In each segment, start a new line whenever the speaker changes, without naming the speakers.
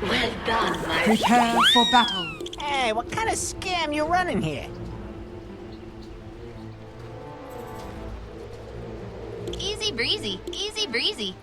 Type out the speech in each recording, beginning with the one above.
Well done, my
Prepare for battle.
Hey, what kind of scam you running here?
Easy breezy, easy breezy.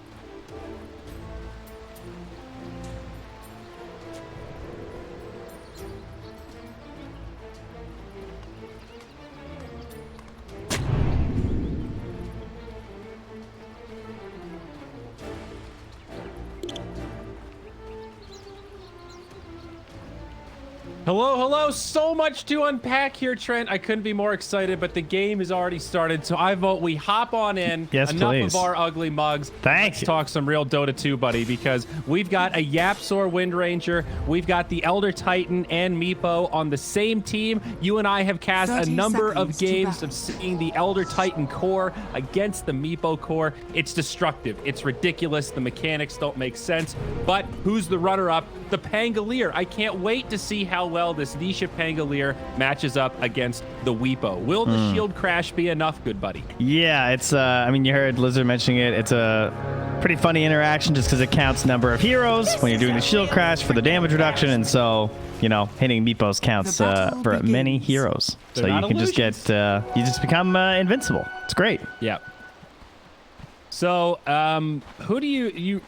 Hello. So much to unpack here, Trent. I couldn't be more excited, but the game has already started, so I vote we hop on in.
Yes,
Enough
please.
of our ugly mugs.
Thank you.
Talk some real Dota 2, buddy, because we've got a Yapsor Wind Ranger, we've got the Elder Titan and Meepo on the same team. You and I have cast a
30
number of
seconds to
games
battle.
of seeing the Elder Titan core against the Meepo core. It's destructive. It's ridiculous. The mechanics don't make sense. But who's the runner-up? The Pangolier. I can't wait to see how well this Nisha Pangolier matches up against the Weepo. Will the shield crash be enough, good buddy?
Yeah, it's, I mean, you heard Lizard mentioning it. It's a pretty funny interaction just because it counts number of heroes when you're doing the shield crash for the damage reduction. And so, you know, hitting Meepos counts for many heroes.
They're
so you
not
can just get, you just become invincible. It's great.
Yeah. So, who do you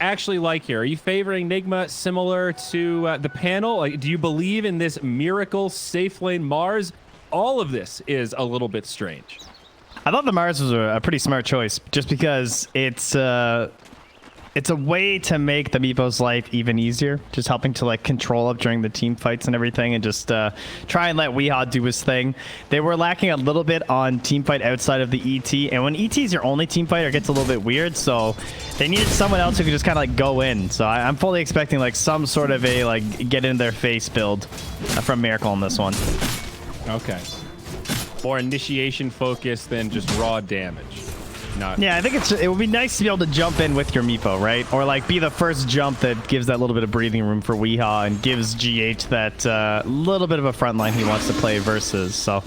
actually like here? Are you favoring Nigma similar to the panel? Like, do you believe in this miracle safe lane Mars? All of this is a little bit strange.
I thought the Mars was a pretty smart choice just because it's a way to make the Meepo's life even easier, just helping to like control up during the team fights and everything, and just try and let Weehaw do his thing. They were lacking a little bit on team fight outside of the ET, and when ET is your only team fighter, it gets a little bit weird, so they needed someone else who could just kind of like go in. So I'm fully expecting like some sort of a like get in their face build from Miracle on this one.
Okay. More initiation focus than just raw damage.
Yeah, I think it would be nice to be able to jump in with your Meepo, right? Or like be the first jump that gives that little bit of breathing room for Weehaw and gives GH that little bit of a front line he wants to play versus. So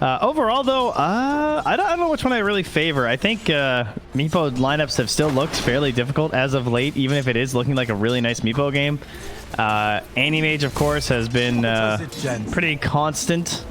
overall, though, I don't know which one I really favor. I think Meepo lineups have still looked fairly difficult as of late, even if it is looking like a really nice Meepo game. Animage, of course, has been pretty constant.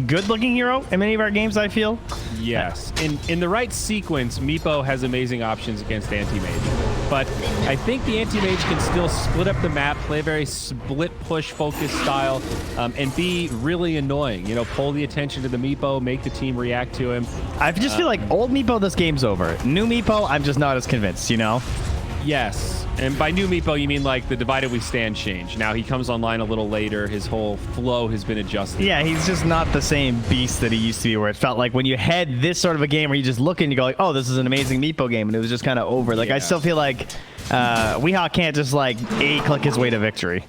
Good-looking hero in many of our games, I feel.
Yes. In the right sequence, Meepo has amazing options against Anti-Mage. But I think the Anti-Mage can still split up the map, play a very split-push focus style, and be really annoying. You know, pull the attention to the Meepo, make the team react to him.
I just feel like old Meepo, this game's over. New Meepo, I'm just not as convinced, you know?
Yes. And by new Meepo, you mean like the Divided We Stand change. Now he comes online a little later. His whole flow has been adjusted.
Yeah, he's just not the same beast that he used to be, where it felt like when you had this sort of a game where you just look and you go like, oh, this is an amazing Meepo game, and it was just kind of over. Like, yeah. I still feel like Weehaw can't just like click his way to victory.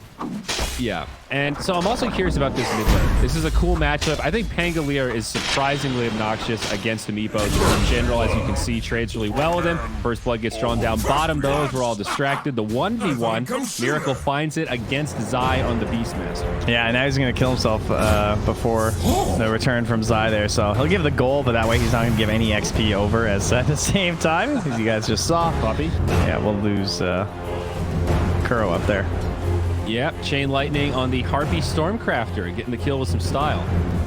Yeah. And so I'm also curious about this mid lane. This is a cool matchup. I think Pangolier is surprisingly obnoxious against the Meepo. In general, as you can see, trades really well with him. First blood gets drawn down bottom, though, as we're all distracted. The 1v1, Miracle finds it against Zai on the Beastmaster.
Yeah, and now he's going to kill himself before the return from Zai there. So he'll give the goal, but that way he's not going to give any XP over as at the same time, as you guys just saw.
Puppy.
Yeah, we'll lose Kuro up there.
Yep, Chain Lightning on the Harpy Stormcrafter, getting the kill with some style.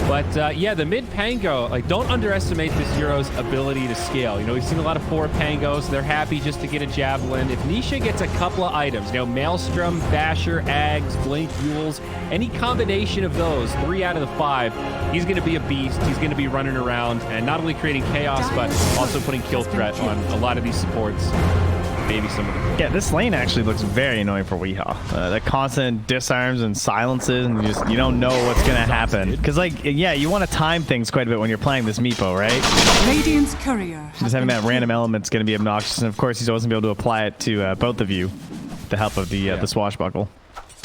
But yeah, the mid Pango, like, don't underestimate this hero's ability to scale. You know, we've seen a lot of 4 Pangos. They're happy just to get a Javelin. If Nisha gets a couple of items, you know, Maelstrom, Basher, Ags, Blink, Yules, any combination of those, 3 out of the 5, he's going to be a beast. He's going to be running around and not only creating chaos, but also putting kill threat on a lot of these supports. Maybe some of them.
Yeah, this lane actually looks very annoying for Weehaw. The constant disarms and silences, and you don't know what's gonna happen. Because like, yeah, you want to time things quite a bit when you're playing this Meepo, right?
Radiant's courier.
Just having that random element's gonna be obnoxious, and of course he's always gonna be able to apply it to both of you, with the help of the swashbuckle.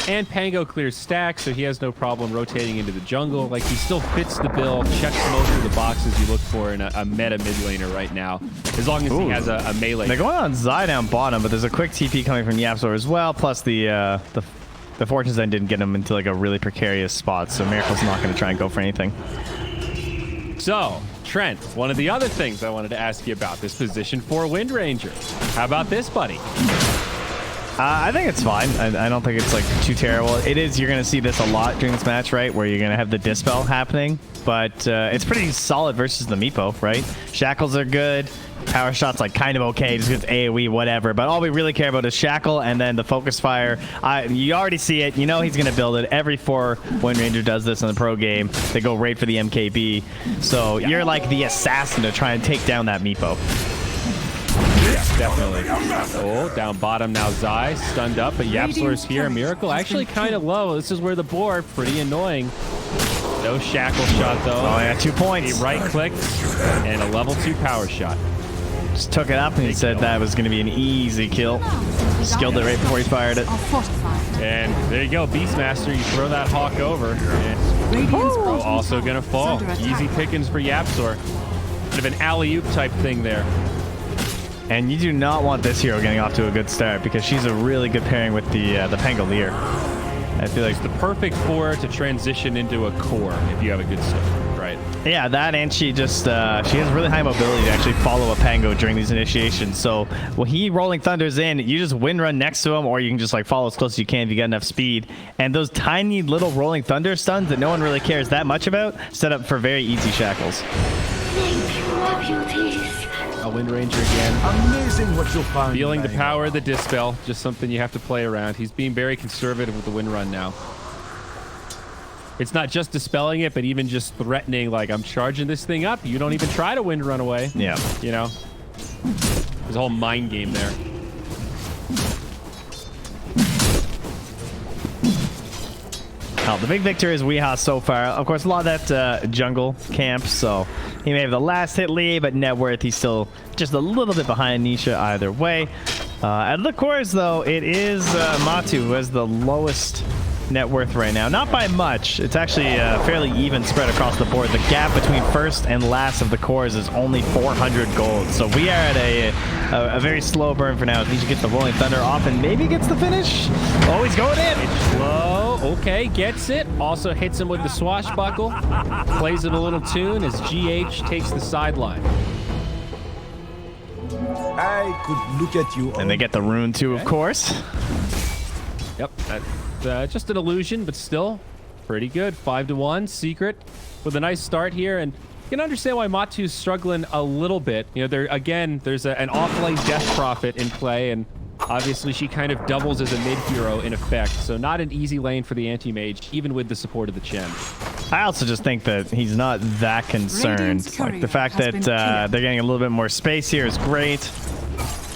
And Pango clears stacks, so he has no problem rotating into the jungle. Like, he still fits the bill, checks most of the boxes you look for in a meta mid laner right now, as long as he has a melee.
They're going on Zai down bottom, but there's a quick TP coming from Yapsor as well, plus the Fortune's End didn't get him into like a really precarious spot, so Miracle's not going to try and go for anything.
So, Trent, one of the other things I wanted to ask you about, this position 4 Wind Ranger. How about this, buddy?
I think it's fine. I don't think it's like too terrible. It is. You're going to see this a lot during this match, right? Where you're going to have the dispel happening. But it's pretty solid versus the Meepo, right? Shackles are good. Power shot's like kind of okay, just gets AoE, whatever. But all we really care about is Shackle and then the focus fire. You already see it. You know he's going to build it. Every 4 Wind Ranger does this in the pro game. They go right for the MKB. So you're like the assassin to try and take down that Meepo.
Yeah, definitely. Oh, down bottom now. Zai stunned up, but YapzOr's here. Miracle actually kind of low. This is where the board, pretty annoying. No shackle shot though.
Oh yeah, 2 points.
He right clicked and a level 2 power shot.
Just took it up and he said that was going to be an easy kill. Skilled it right before he fired it.
And there you go, Beastmaster. You throw that Hawk over. And also going to fall. Easy pickings for YapzOr. Kind of an alley-oop type thing there.
And you do not want this hero getting off to a good start because she's a really good pairing with the Pangolier. I feel like
it's the perfect for to transition into a core if you have a good start, right?
Yeah, that, and she just she has really high mobility to actually follow a Pango during these initiations. So when he rolling thunders in, you just wind run next to him, or you can just like follow as close as you can if you got enough speed. And those tiny little rolling thunder stuns that no one really cares that much about, set up for very easy shackles.
Thank you, beauties.
A Wind Ranger again.
Amazing what you'll find.
Feeling the power of the dispel, just something you have to play around. He's being very conservative with the wind run now. It's not just dispelling it, but even just threatening, like, I'm charging this thing up. You don't even try to wind run away.
Yeah.
You know? There's a whole mind game there.
Oh, the big victor is Weeha so far. Of course, a lot of that jungle camp, so he may have the last hit lead, but net worth, he's still just a little bit behind Nisha either way. At the cores, though, it is Matu who has the lowest net worth right now. Not by much. It's actually fairly even spread across the board. The gap between first and last of the cores is only 400 gold. So we are at a very slow burn for now. Nisha gets the rolling thunder off and maybe gets the finish. Oh, he's going in.
It's slow. Okay, gets it. Also hits him with the swashbuckle. Plays it a little tune as GH takes the sideline.
I could look at you.
And they get the rune too, of course.
Yep, that's just an illusion, but still pretty good. 5-1, Secret with a nice start here. And you can understand why Matu's struggling a little bit. You know, there's an off-lane Death Prophet in play, and obviously she kind of doubles as a mid-hero in effect. So not an easy lane for the anti-mage, even with the support of the Chen.
I also just think that he's not that concerned. Like the fact that they're getting a little bit more space here is great.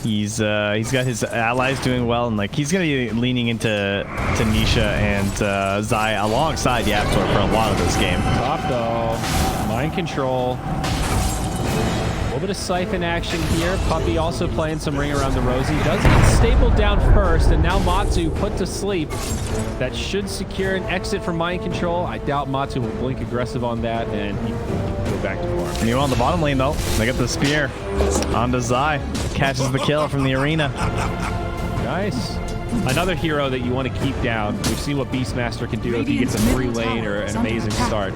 He's got his allies doing well, and like he's gonna be leaning into Nisha and Zai alongside YapzOr for a lot of this game.
Top though, mind control. A little bit of siphon action here. Puppy also playing some ring around the rosy. Does get stapled down first, and now Matu put to sleep. That should secure an exit from mind control. I doubt Matu will blink aggressive on that, and he can go back to farm.
Meanwhile, on the bottom lane, though, they get the spear onto Zai. Catches the kill from the arena.
Nice. Another hero that you want to keep down. We've seen what Beastmaster can do if he gets a free lane or an amazing start.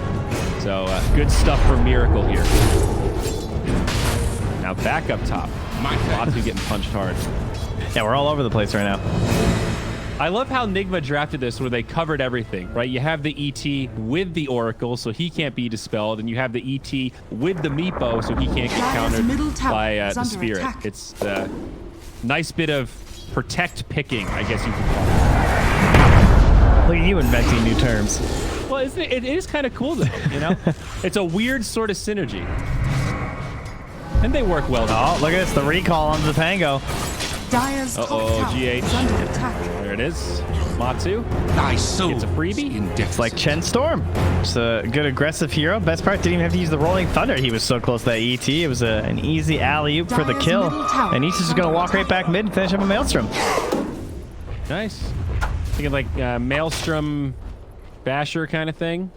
So good stuff for Miracle here. Now back up top. Matu getting punched hard.
Yeah, we're all over the place right now.
I love how Nigma drafted this where they covered everything, right? You have the ET with the Oracle, so he can't be dispelled, and you have the ET with the Meepo, so he can't get countered by the Spirit.
Attack.
It's a nice bit of protect picking, I guess you could call it.
Look at you inventing new terms.
Well, isn't it is kind of cool, though, you know? It's a weird sort of synergy. And they work well.
Oh, look at this, the recall onto the Pango.
GH. There it is. Matu. It's a freebie.
It's like Chen Storm. It's a good aggressive hero. Best part, didn't even have to use the rolling thunder. He was so close to that ET. It was an easy alley-oop for the kill. And Nisha's just going to walk right back mid and finish up a Maelstrom.
Nice. Thinking like Maelstrom Basher kind of thing.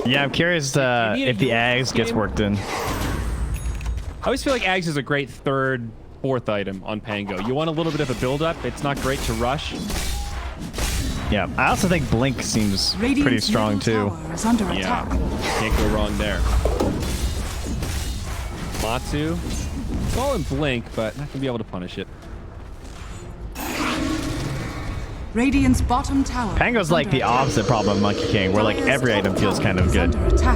Yeah, I'm curious if the Ags gets worked in.
I always feel like Ags is a great third, fourth item on Pango. You want a little bit of a build-up. It's not great to rush.
Yeah, I also think Blink seems pretty strong too.
Yeah, can't go wrong there. Matu, all in Blink, but not gonna be able to punish it.
Radiant's bottom tower.
Pango's like the opposite problem of Monkey King, where like every item feels kind of good.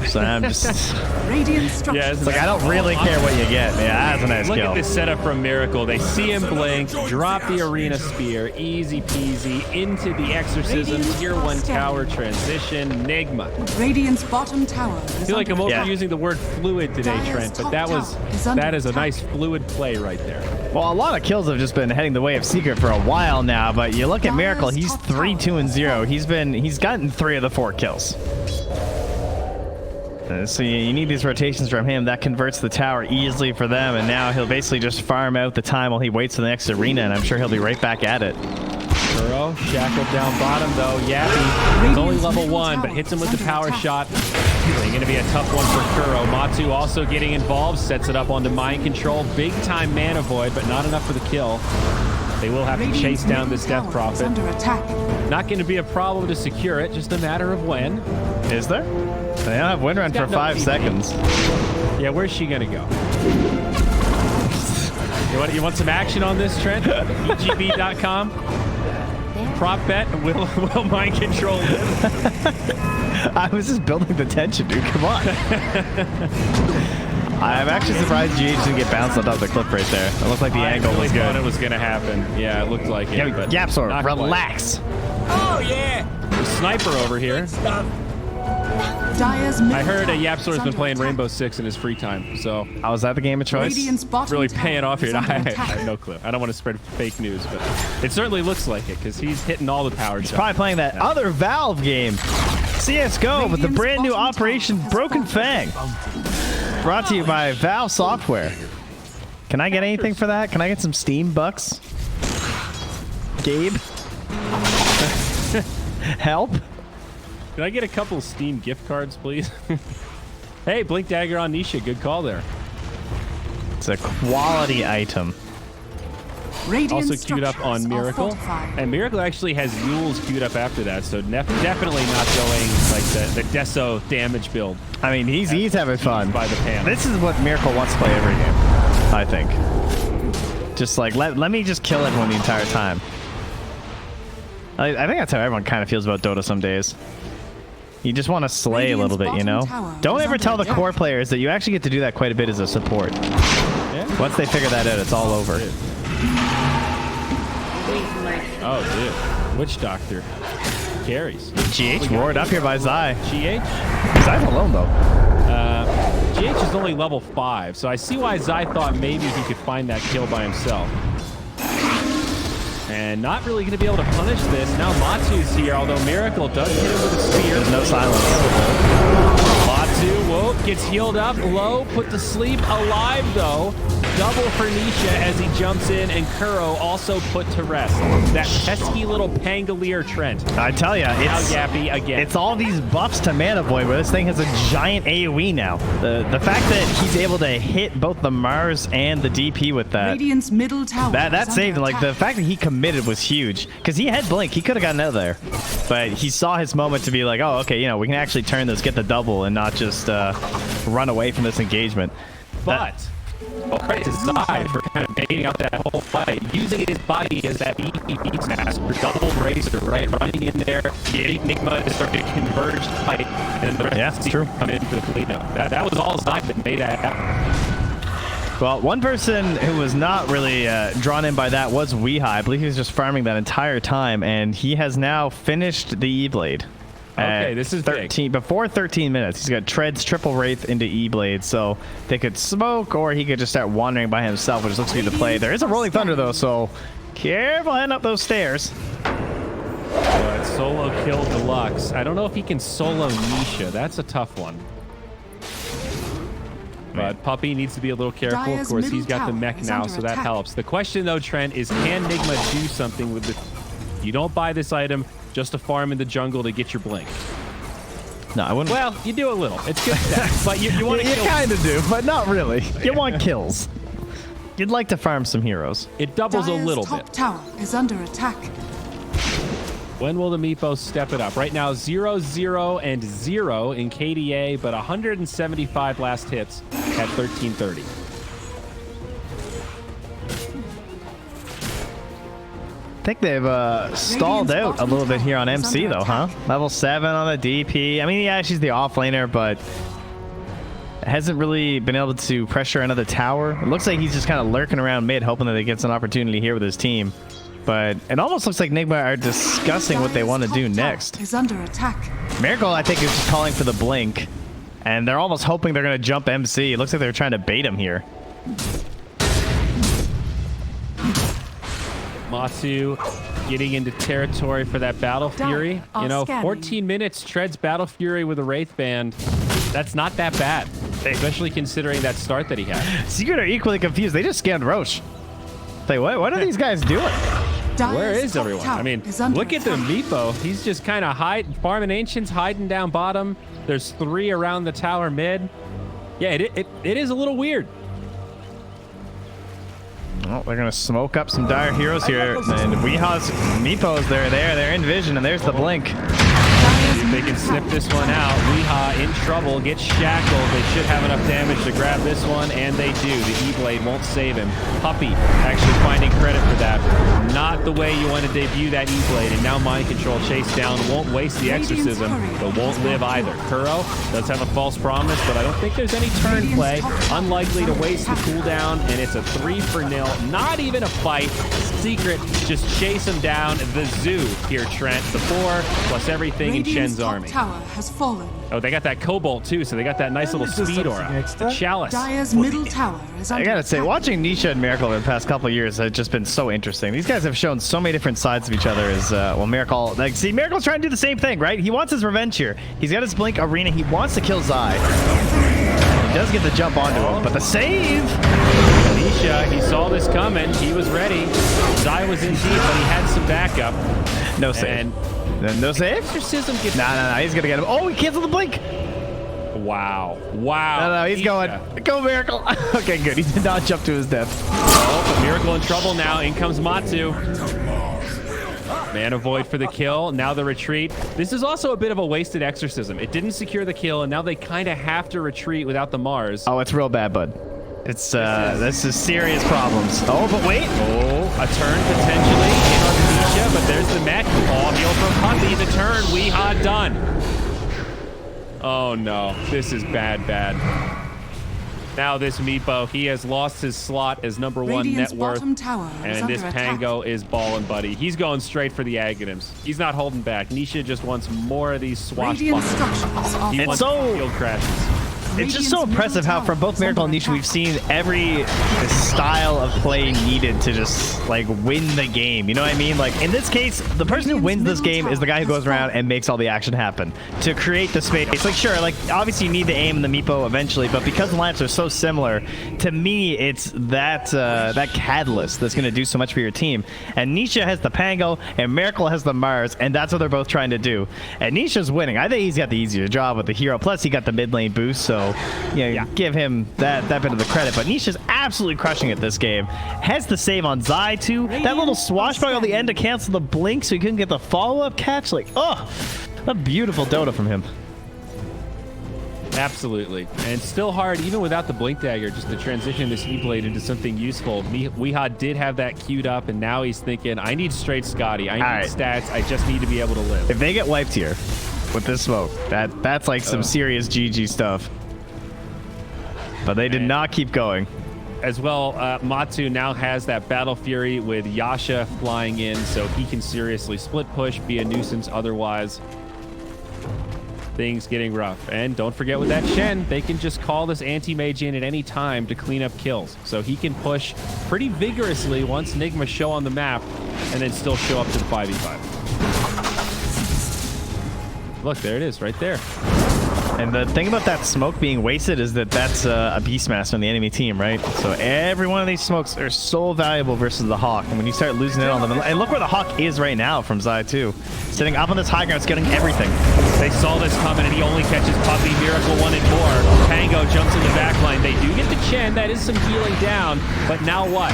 So I'm just
Radiant structure.
Yeah,
it's like I don't really care what you get. Yeah, that's a nice
Look
kill.
at this setup from Miracle. They see him blink, drop the arena spear, easy peasy, into the exorcism, tier 1 tower transition, Nigma.
Radiant's bottom tower.
I feel like I'm overusing the word fluid today, Trent, but that is a nice fluid play right there.
Well, a lot of kills have just been heading the way of Secret for a while now, but you look at Miracle, he's 3-2-0. He's gotten 3 of the 4 kills. So you need these rotations from him. That converts the tower easily for them, and now he'll basically just farm out the time while he waits for the next arena, and I'm sure he'll be right back at it.
Kuro shackled down bottom though. Yappy, he's only level 1, but hits him with the power shot. Going to be a tough one for Kuro. Matu also getting involved, sets it up onto mind control. Big time mana void, but not enough for the kill. They will have to chase down this Death Prophet. Not going to be a problem to secure it, just a matter of when.
Is there? They don't have Windrun for 5 seconds.
Yeah, where's she going to go? You want some action on this, Trent? EGB.com. Prop bet, will mind control it?
I was just building the tension, dude. Come on. I'm actually surprised GH didn't get bounced on top of the cliff right there. It looked like the angle was good.
I thought it was going to happen. Yeah, it looked like it.
Yeah, Yapsor, relax.
Oh, yeah.
The sniper over here. I heard Yapsor's been playing Rainbow Six in his free time, so...
Oh, was that the game of choice?
Really paying off here. I have no clue. I don't want to spread fake news, but it certainly looks like it, because he's hitting all the power shots.
He's probably playing that other Valve game, CSGO, with the brand new Operation Broken Fang. Brought to you by Valve Software. Can I get anything for that? Can I get some Steam bucks? Gabe? Help?
Can I get a couple Steam gift cards, please? Hey, Blink Dagger on Nisha. Good call there.
It's a quality item.
Also queued up on Miracle. And Miracle actually has Yules queued up after that, so definitely not going like the Deso damage build.
I mean, he's having fun.
By the pan.
This is what Miracle wants to play every game, I think. Just like, let me just kill everyone the entire time. I think that's how everyone kind of feels about Dota some days. You just want to slay a little bit, you know? Don't ever tell the core players that you actually get to do that quite a bit as a support. Yeah. Once they figure that out, it's all over.
Oh, dude. Witch Doctor. Carries.
GH roared up here by Zai.
GH?
Zai's alone, though.
GH is only level 5, so I see why Zai thought maybe he could find that kill by himself. And not really going to be able to punish this. Now Matu's here, although Miracle does hit him with a spear.
There's no silence.
Matu, whoa, gets healed up, low, put to sleep, alive though. Double for Nisha as he jumps in, and Kuro also put to rest. That pesky little Pangolier Trent.
I tell ya, it's
Yappy again.
It's all these buffs to Mana Void, where this thing has a giant AoE now. The fact that he's able to hit both the Mars and the DP with that.
Radiant's middle tower.
That saved him. Like, the fact that he committed was huge, because he had Blink. He could have gotten out of there, but he saw his moment to be like, oh, okay, you know, we can actually turn this, get the double, and not just run away from this engagement.
But credit to Zai for kind of baiting out that whole fight, using his body as that beats master, double razor, right? Running in there, getting Nigma to start to converge fight, and the rest of the team come in for the cleanup. That was all Zai that made that happen.
Well, one person who was not really drawn in by that was Weehai. I believe he was just farming that entire time, and he has now finished the E-Blade.
Okay, this is
13 before 13 minutes. He's got Treads triple Wraith into E-Blade, so they could smoke, or he could just start wandering by himself, which looks to be the play. There is a Rolling Thunder, though, so careful heading up those stairs.
But solo kill deluxe. I don't know if he can solo Nisha. That's a tough one. But Puppy needs to be a little careful. Of course, he's got the mech now, so that helps. The question, though, Trent, is can Nigma do something with the... You don't buy this item just to farm in the jungle to get your blink.
No, I wouldn't.
Well, you do a little. It's good stats, but you want to kill.
You kind of do, but not really. You want kills. You'd like to farm some heroes.
It doubles a little
top
bit.
Tower is under attack.
When will the Meepo step it up? Right now, 0-0 and 0 in KDA, but 175 last hits at 1330.
I think they've stalled out a little bit here on MC though, huh? Level 7 on the DP. I mean, yeah, she's the offlaner, but hasn't really been able to pressure another tower. It looks like he's just kind of lurking around mid, hoping that he gets an opportunity here with his team. But it almost looks like Nigma are discussing what they want to do next.
Is under attack.
Miracle, I think, is just calling for the blink. And they're almost hoping they're going to jump MC. It looks like they're trying to bait him here.
Matsu getting into territory for that Battle Fury. You know, 14 minutes treads Battle Fury with a Wraith Band. That's not that bad, especially considering that start that he had.
Secret are equally confused. They just scanned Roche. Say, what are these guys doing?
Where is everyone? I mean, look at the Meepo. He's just kind of farming Ancients, hiding down bottom. There's 3 around the tower mid. Yeah, it is a little weird.
Oh, they're going to smoke up some dire heroes here. And Weeha's Meepos, they're in vision, and there's the blink.
They can snip this one out. Weeha in trouble, gets shackled. They should have enough damage to grab this one, and they do. The E-Blade won't save him. Puppy actually finding credit for that. Not the way you want to debut that E-Blade, and now Mind Control chase down. Won't waste the Exorcism, but won't live either. Kuro does have a false promise, but I don't think there's any turn play. Unlikely to waste the cooldown, and it's a 3-0. Not even a fight. Secret just chase him down. The zoo here, Trent. The 4 plus everything in Shen's army.
Tower has fallen.
Oh, they got that Cobalt too, so they got that nice little speed aura. The Chalice.
Dire's middle tower is under
I gotta say,
attack.
watching Nisha and Miracle over the past couple of years has just been so interesting. These guys have shown so many different sides of each other. As well, Miracle, like, see, Miracle's trying to do the same thing, right? He wants his revenge here. He's got his Blink Arena. He wants to kill Zai. He does get the jump onto him, but the save.
Nisha, he saw this coming. He was ready. Zai was in deep, but he had some backup.
No save. No save?
Exorcism gets...
Nah, he's gonna get him. Oh, he canceled the blink.
Wow.
No, he's going. Go, Miracle. Okay, good. He did not jump to his death.
Oh, but Miracle in trouble now. In comes Matsu. Mana Void for the kill. Now the retreat. This is also a bit of a wasted Exorcism. It didn't secure the kill, and now they kind of have to retreat without the Mars.
Oh, it's real bad, bud. It's this is serious problems. Oh, but wait.
Oh, a turn potentially in on Nisha, but there's the mech. All heal from Puppy. The turn. Weeha done. Oh no, this is bad. Now this Meepo, he has lost his slot as #1
Radiant's
net worth,
bottom tower is
and this
under
Pango is ballin', buddy. He's going straight for the Aghanims. He's not holding back. Nisha just wants more of these
Radiant
swashbucklers.
structures are
He wants
so-
field crashes.
It's just so impressive how from both Miracle and Nisha we've seen every style of play needed to just like win the game. You know what I mean? Like in this case, the person who wins this game is the guy who goes around and makes all the action happen to create the space. It's like sure, like obviously you need the aim and the Meepo eventually, but because the lineups are so similar, to me it's that that catalyst that's going to do so much for your team. And Nisha has the Pango and Miracle has the Mars, and that's what they're both trying to do. And Nisha's winning. I think he's got the easier job with the hero. Plus he got the mid lane boost, so give him that bit of the credit. But Nisha's absolutely crushing it this game. Has the save on Zai too. That little swashbuckle at the end to cancel the blink so he couldn't get the follow-up catch. Like, oh, a beautiful Dota from him.
Absolutely. And still hard, even without the Blink Dagger, just to transition this E-Blade into something useful. Weeha did have that queued up, and now he's thinking, I need straight Scotty. I need stats. I just need to be able to live.
If they get wiped here with this smoke, that's like some serious GG stuff. But they did not keep going.
As well, Matsu now has that Battle Fury with Yasha flying in, so he can seriously split push, be a nuisance otherwise. Things getting rough. And don't forget with that Shen, they can just call this anti-mage in at any time to clean up kills. So he can push pretty vigorously once Nigma show on the map, and then still show up to the 5v5. Look, there it is, right there.
And the thing about that smoke being wasted is that that's a Beastmaster on the enemy team, right? So every one of these smokes are so valuable versus the Hawk. And when you start losing it on them, and look where the Hawk is right now from Zai too. Sitting up on this high ground, it's getting everything.
They saw this coming, and he only catches Puppy, Miracle 1 and more. Pango jumps in the backline. They do get the Chen. That is some healing down. But now what?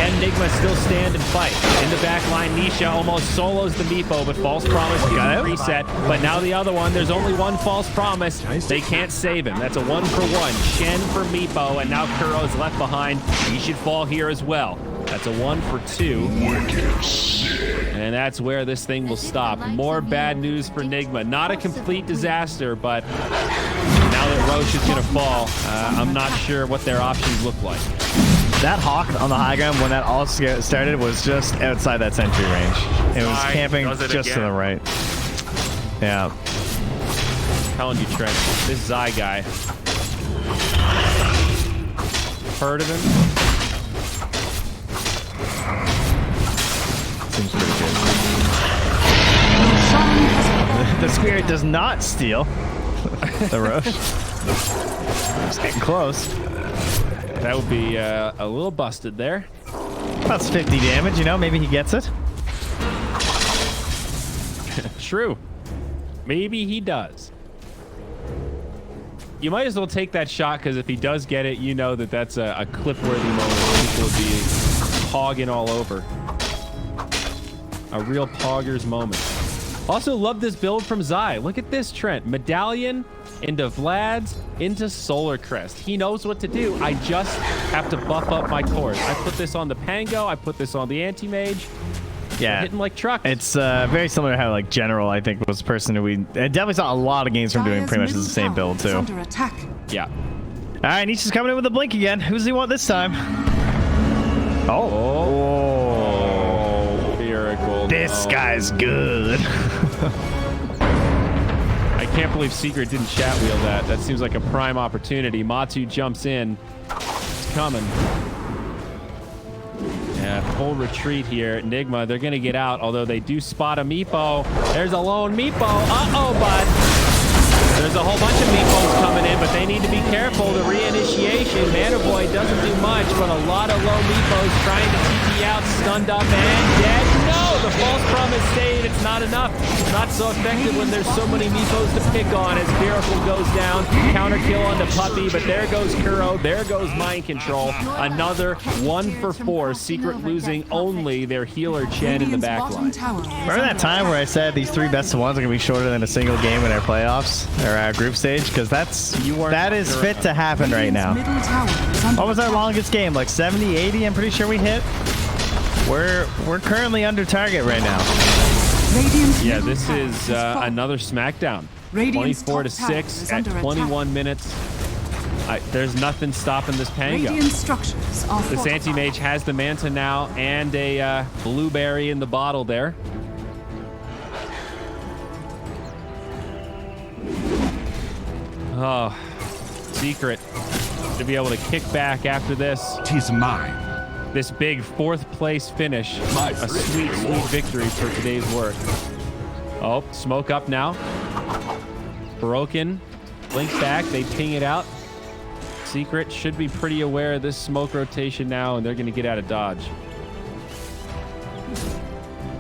Can Nigma still stand and fight? In the backline, Nisha almost solos the Meepo, but false promise got reset. But now the other one, there's only one false promise. They can't save him. That's a 1-for-1. Shen for Meepo, and now Kuro's left behind. He should fall here as well. That's a 1 for 2. And that's where this thing will stop. More bad news for Nigma. Not a complete disaster, but now that Roche is going to fall, I'm not sure what their options look like.
That Hawk on the high ground when that all started was just outside that sentry range. It was camping just to the right. Yeah.
I'm telling you, Trent, this Zai guy. Heard of him?
Seems pretty good. The Spirit does not steal the Roche. It's getting close.
That would be a little busted there.
That's 50 damage, you know, maybe he gets it.
True. Maybe he does. You might as well take that shot, because if he does get it, you know that that's a clip-worthy moment. People will be hogging all over. A real poggers moment. Also, love this build from Zai. Look at this, Trent. Medallion into Vlad's into Solar Crest. He knows what to do. I just have to buff up my cores. I put this on the Pango. I put this on the Anti-Mage.
Yeah,
hitting like trucks.
It's very similar to how like General, I think, was the person who we definitely saw a lot of games from doing pretty much the same build too.
Under attack.
Yeah.
All right, Nisha's coming in with a blink again. Who does he want this time? Oh,
miracle!
This guy's good.
I can't believe Secret didn't chat wheel that. That seems like a prime opportunity. Matu jumps in. It's coming. Yeah, full retreat here. Nigma, they're going to get out, although they do spot a Meepo. There's a lone Meepo. Uh-oh, bud. There's a whole bunch of Meepos coming in, but they need to be careful. The reinitiation, Boy doesn't do much, but a lot of low Meepos trying to TP out, stunned up, and dead. No, the false promise stayed. It's not enough. Not so effective when there's so many Meepos to pick on as Miracle goes down. Counter kill on the Puppy, but there goes Kuro. There goes Mind Control. Another 1 for 4. Secret losing only their healer Chen in the back line.
Remember that time where I said these 3 best of ones are going to be shorter than a single game in our playoffs? Or our group stage, because that is fit to happen right now. What was our longest game? Like 70, 80? I'm pretty sure we hit. We're currently under target right now.
Yeah, this is another SmackDown. 24-6 at 21 minutes. There's nothing stopping this Pango. This Anti-Mage has the Manta now and a blueberry in the bottle there. Oh, Secret to be able to kick back after this.
'Tis mine.
This big 4th place finish. A sweet, sweet victory for today's work. Oh, smoke up now. Broken. Blink back. They ping it out. Secret should be pretty aware of this smoke rotation now, and they're going to get out of dodge.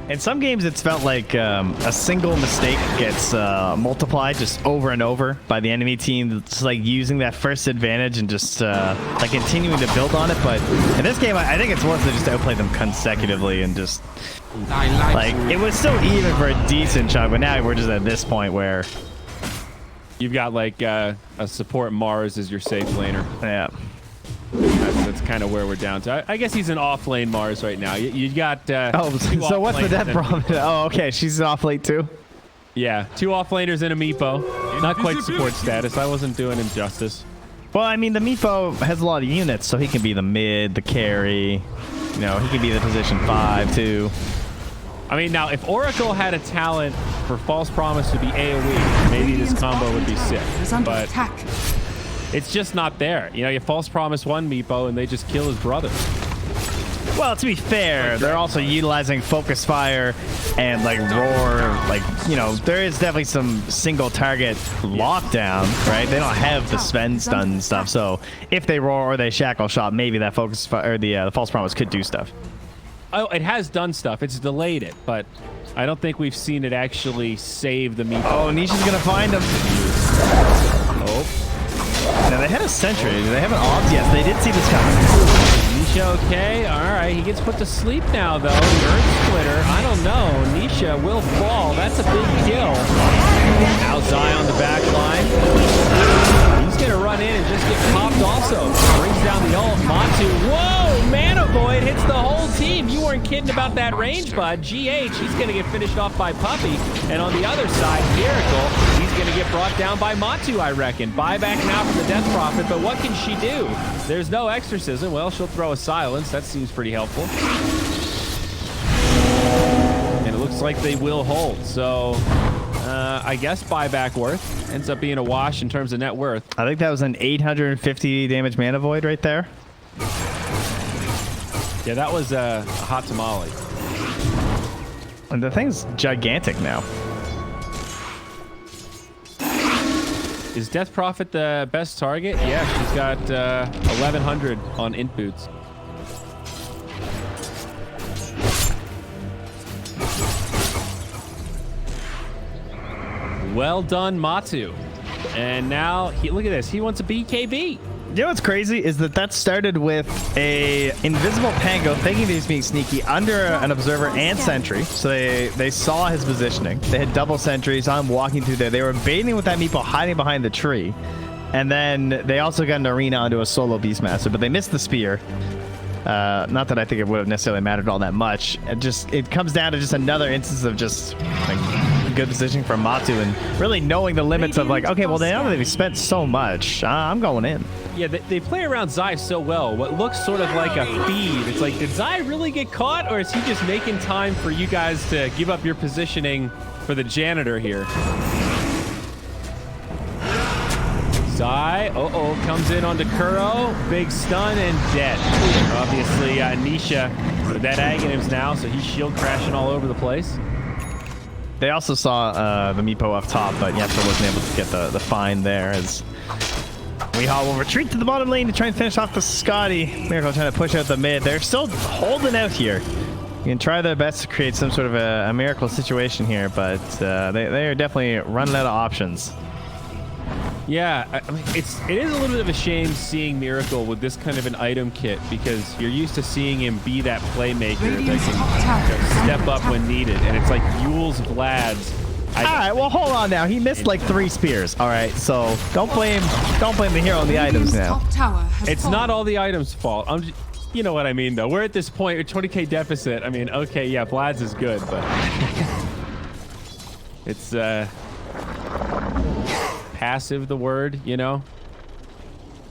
In some games, it's felt like a single mistake gets multiplied just over and over by the enemy team. It's like using that first advantage and just like continuing to build on it. But in this game, I think it's worth it just to outplay them consecutively and just like it was still even for a decent chunk. But now we're just at this point where
you've got like a support Mars as your safe laner.
Yeah.
That's kind of where we're down to. I guess he's an off lane Mars right now. You got
so what's the death problem? Oh, okay, she's off lane too.
Yeah, 2 off laners and a Meepo. Not quite support status. I wasn't doing him justice.
Well, I mean, the Meepo has a lot of units, so he can be the mid, the carry. You know, he can be the position 5 too.
I mean, now if Oracle had a talent for False Promise to be AoE, maybe this combo would be sick. But it's just not there. You know, you False Promise one Meepo and they just kill his brother.
Well, to be fair, they're also utilizing Focus Fire and like Roar. Like, you know, there is definitely some single target lockdown, right? They don't have the Sven stun and stuff. So if they Roar or they Shackle Shot, maybe that Focus Fire or the False Promise could do stuff.
Oh, it has done stuff. It's delayed it, but I don't think we've seen it actually save the Meepo.
Oh, Nisha's gonna find him.
Oh.
Now they had a sentry. Do they have an off? Yes, they did see this coming.
Nisha okay? Alright, he gets put to sleep now though. Earth Splitter, I don't know. Nisha will fall. That's a big kill. Now Zai on the back line. He's gonna run in and just get popped also. Brings down the ult. Matu. Whoa! Mana Void hits the whole game. You weren't kidding about that range, bud. GH, he's going to get finished off by Puppy. And on the other side, Miracle, he's going to get brought down by Matu, I reckon. Buyback now from the Death Prophet, but what can she do? There's no exorcism. Well, she'll throw a silence. That seems pretty helpful. And it looks like they will hold. So I guess buyback worth. Ends up being a wash in terms of net worth.
I think that was an 850 damage mana void right there.
Yeah, that was a hot tamale.
And the thing's gigantic now.
Is Death Prophet the best target? Yeah, she's got 1100 on int boots. Well done, Matu. And now, look at this. He wants a BKB.
You know what's crazy is that started with a invisible Pango thinking he was being sneaky under an observer and sentry. So they saw his positioning. They had double sentries. Saw him walking through there. They were baiting with that Meepo hiding behind the tree. And then they also got an arena onto a solo Beastmaster, but they missed the spear. Not that I think it would have necessarily mattered all that much. It comes down to just another instance of just like good positioning from Matu and really knowing the limits of like, okay, well, now that they've spent so much, I'm going in.
Yeah, they play around Zai so well. What looks sort of like a feed. It's like, did Zai really get caught, or is he just making time for you guys to give up your positioning for the janitor here? Zai, comes in onto Kuro. Big stun and dead. Obviously, Nisha with that Aghanims now, so he's shield crashing all over the place.
They also saw the Meepo up top, but Yepser wasn't able to get the find there as Weehaw will retreat to the bottom lane to try and finish off the Scotty. Miracle trying to push out the mid. They're still holding out here. You can try their best to create some sort of a miracle situation here, but they are definitely running out of options.
Yeah, I mean, it is a little bit of a shame seeing Miracle with this kind of an item kit, because you're used to seeing him be that playmaker that can step up when needed, and it's like Yule's Vlad's.
All right, well, hold on now. He missed like 3 spears. All right, so don't blame the hero on the items now.
It's not all the items' fault. You know what I mean, though. We're at this point, we're 20k deficit. I mean, okay, yeah, Vlad's is good, but it's passive, the word, you know.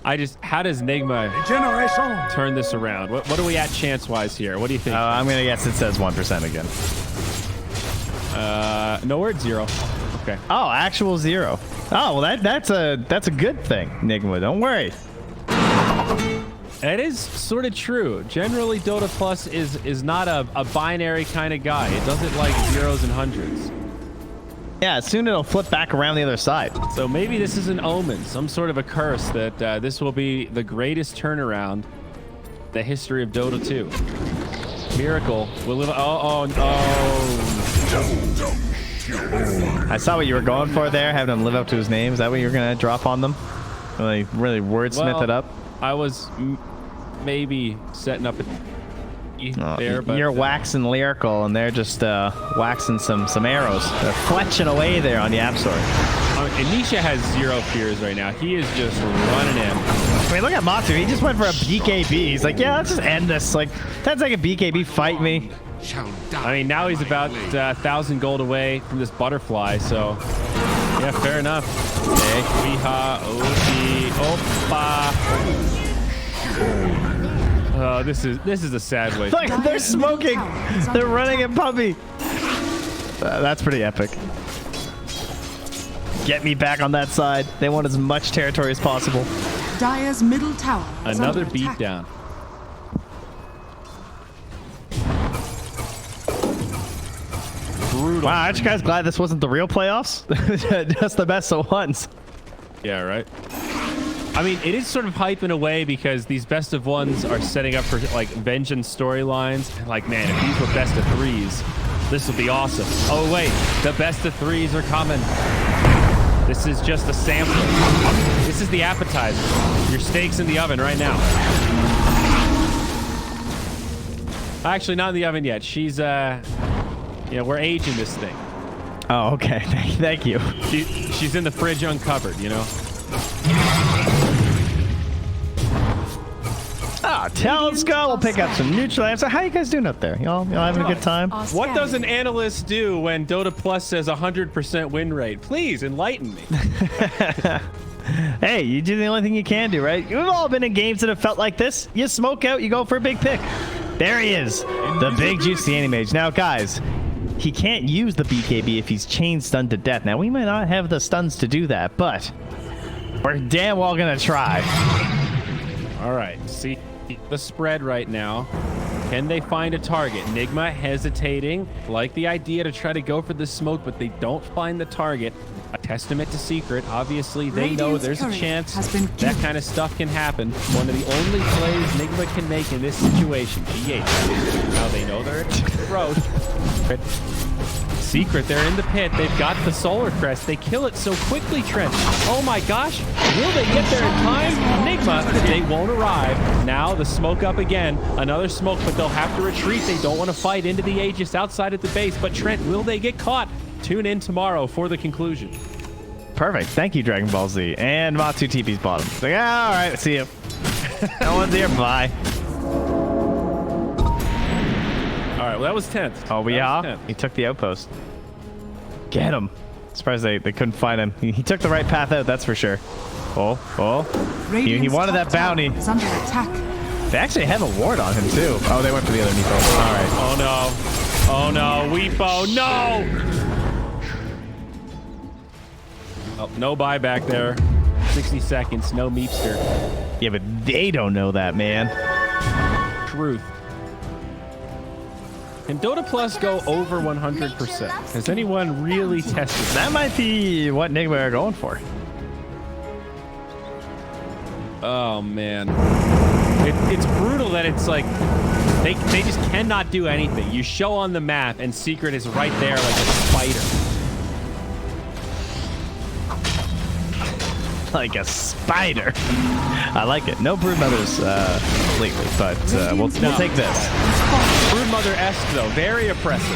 How does Nigma turn this around? What are we at chance-wise here? What do you think?
I'm gonna guess it says 1% again.
No, we're at 0. Okay.
Oh, actual 0. Oh, well, that's a good thing, Nigma. Don't worry.
That is sort of true. Generally, Dota Plus is not a binary kind of guy. It doesn't like zeros and hundreds.
Yeah, soon it'll flip back around the other side.
So maybe this is an omen, some sort of a curse that this will be the greatest turnaround in the history of Dota 2. Miracle will live. Oh.
I saw what you were going for there, having him live up to his name. Is that what you're gonna drop on them? Really wordsmith it up?
I was maybe setting up there, but
you're waxing lyrical, and they're just waxing some arrows. They're fletching away there on the App Store.
And Nisha has 0 fears right now. He is just running in.
I mean, look at Matu. He just went for a BKB. He's like, yeah, let's just end this. Like, that's like a BKB. Fight me.
I mean, now he's about 1,000 gold away from this butterfly, so yeah, fair enough. Okay, Weeha, Opa. Oh, this is a sad way.
Look, they're smoking. They're running at Puppy. That's pretty epic. Get me back on that side. They want as much territory as possible.
Dire's middle tower.
Another beatdown. Brutal.
Wow, aren't you guys glad this wasn't the real playoffs? Just the best of ones.
Yeah, right. I mean, it is sort of hype in a way, because these best of ones are setting up for like vengeance storylines. And like, man, if these were best of 3s, this would be awesome. Oh wait, the best of 3s are coming. This is just a sample. This is the appetizer. Your steak's in the oven right now. Actually, not in the oven yet. She's we're aging this thing.
Oh, okay. Thank you.
She's in the fridge uncovered, you know.
Oh, Telescope. We'll pick up some neutral. So how you guys doing up there? Y'all having a good time?
What does an analyst do when Dota Plus says 100% win rate? Please enlighten me.
Hey, you do the only thing you can do, right? We've all been in games that have felt like this. You smoke out, you go for a big pick. There he is, the big juicy anti-mage. Now, guys, he can't use the BKB if he's chain stunned to death. Now, we might not have the stuns to do that, but we're damn well gonna try.
All right, see the spread right now. Can they find a target? Nigma hesitating, like the idea to try to go for the smoke, but they don't find the target. A testament to Secret. Obviously, they know there's a chance that kind of stuff can happen. One of the only plays Nigma can make in this situation. GH. Now they know they're at the road. Secret, they're in the pit. They've got the Solar Crest. They kill it so quickly, Trent. Oh my gosh. Will they get there in time? Nigma, they won't arrive. Now the smoke up again. Another smoke, but they'll have to retreat. They don't want to fight into the Aegis outside at the base. But Trent, will they get caught? Tune in tomorrow for the conclusion.
Perfect. Thank you, Dragon Ball Z. And Matsu TP's bottom. Like, all right, see you. No one's here. Bye.
All right, well, that was 10th.
Oh, yeah. He took the outpost. Get him. Surprised they couldn't find him. He took the right path out, that's for sure. Oh. He wanted that bounty.
Is under attack.
They actually have a ward on him, too. Oh, they went for the other Meepo. All right.
Oh, no. Oh, no. Weepo, no! Oh, no buyback there. 60 seconds, no Meepster.
Yeah, but they don't know that, man.
Truth. Can Dota Plus go over 100%? Has anyone really tested that?
That might be what Nigma are going for.
Oh, man. It's brutal that it's like they just cannot do anything. You show on the map and Secret is right there like a spider.
Like a spider. I like it. No Broodmothers lately, but we'll take this.
Broodmother-esque though, very oppressive.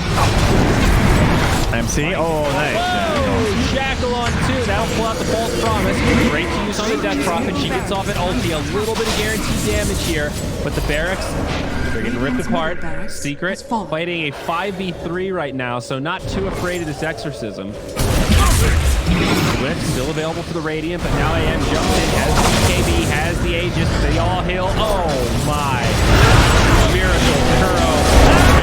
MC. Oh, nice.
Whoa, Shackle on 2. That'll pull out the false promise. Great to use on the Death Prophet. She gets off at ulti. A little bit of guaranteed damage here, but the barracks, they're getting ripped apart. Secret fighting a 5v3 right now, so not too afraid of this exorcism. Swift still available for the Radiant, but now AM jumps in, has the BKB, has the Aegis, they all heal. Oh my. Miracle Kuro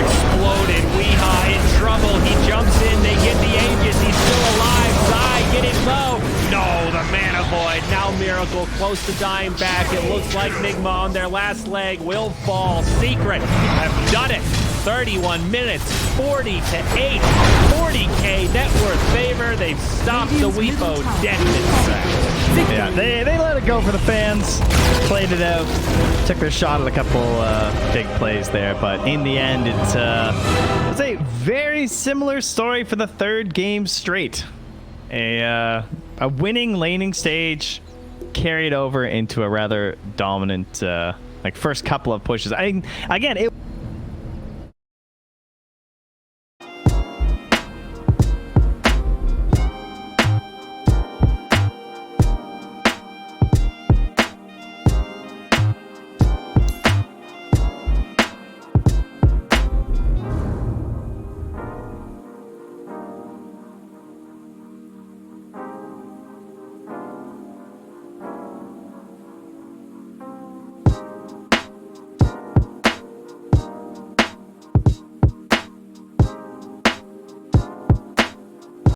exploded. Weehaw in trouble. He jumps in, they get the Aegis, he's still alive. Zai getting low. No, the Mana Void. Now Miracle close to dying back. It looks like Nigma on their last leg will fall. Secret have done it. 31 minutes, 40 to 8, 40k net worth favor. They've stopped the Weepo dead in its tracks.
Yeah, they let it go for the fans, played it out, took their shot at a couple big plays there, but in the end, it's a very similar story for the third game straight. A winning laning stage carried over into a rather dominant like first couple of pushes. Again, it